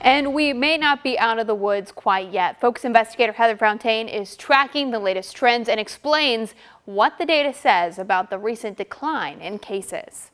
And we may not be out of the woods quite yet. Focus investigator Heather Fontaine is tracking the latest trends and explains what the data says about the recent decline in cases.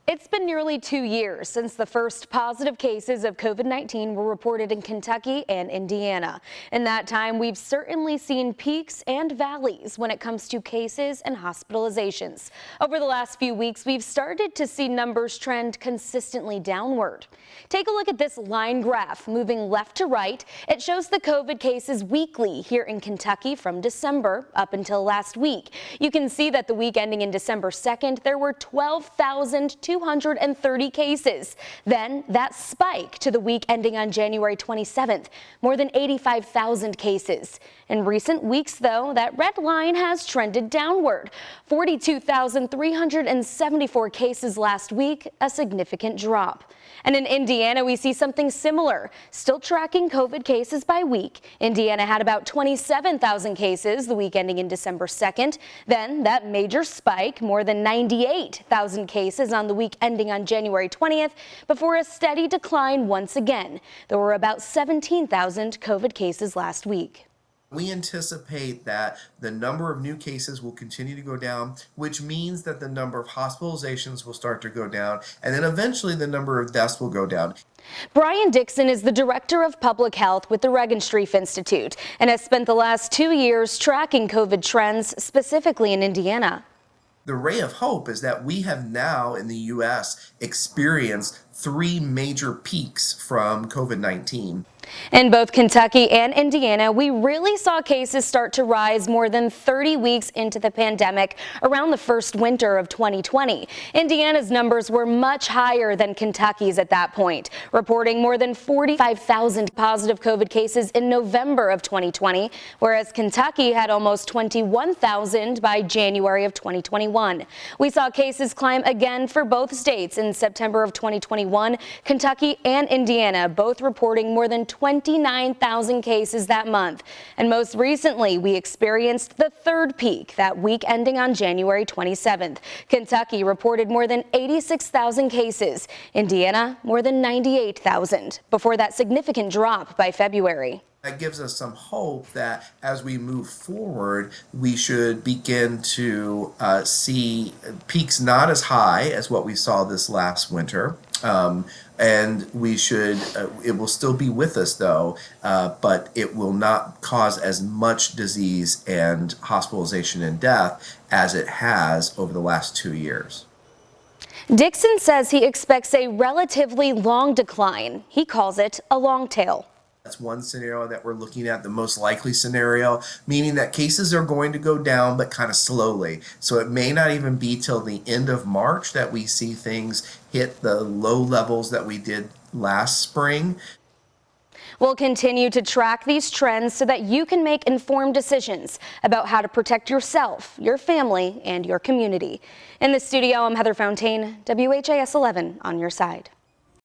It's been nearly 2 years since the first positive cases of COVID-19 were reported in Kentucky and Indiana. In that time, we've certainly seen peaks and valleys when it comes to cases and hospitalizations. Over the last few weeks, we've started to see numbers trend consistently downward. Take a look at this line graph moving left to right. It shows the COVID cases weekly here in Kentucky from December up until last week. You can see that the week ending in December 2nd, there were 12,230 cases. Then that spike to the week ending on January 27th, more than 85,000 cases. In recent weeks, though, that red line has trended downward. 42,374 cases last week, a significant drop. And in Indiana, we see something similar. Still tracking COVID cases by week. Indiana had about 27,000 cases the week ending in December 2nd. Then that major spike, more than 98,000 cases on the week ending on January 20th, before a steady decline once again. There were about 17,000 COVID cases last week. We anticipate that the number of new cases will continue to go down, which means that the number of hospitalizations will start to go down, and then eventually the number of deaths will go down. Brian Dixon is the director of public health with the Regenstrief Institute and has spent the last 2 years tracking COVID trends, specifically in Indiana. The ray of hope is that we have now in the U.S. experienced 3 major peaks from COVID-19. In both Kentucky and Indiana, we really saw cases start to rise more than 30 weeks into the pandemic around the first winter of 2020. Indiana's numbers were much higher than Kentucky's at that point, reporting more than 45,000 positive COVID cases in November of 2020, whereas Kentucky had almost 21,000 by January of 2021. We saw cases climb again for both states in September of 2021. Kentucky and Indiana both reporting more than 29,000 cases that month. And most recently, we experienced the third peak that week ending on January 27th. Kentucky reported more than 86,000 cases. Indiana, more than 98,000 before that significant drop by February. That gives us some hope that as we move forward, we should begin to see peaks not as high as what we saw this last winter. And we should, it will still be with us though, but it will not cause as much disease and hospitalization and death as it has over the last 2 years. Dixon says he expects a relatively long decline. He calls it a long tail. That's one scenario that we're looking at, the most likely scenario, meaning that cases are going to go down, but kind of slowly. So it may not even be till the end of March that we see things hit the low levels that we did last spring. We'll continue to track these trends so that you can make informed decisions about how to protect yourself, your family, and your community. In the studio, I'm Heather Fontaine, WHAS 11 on your side.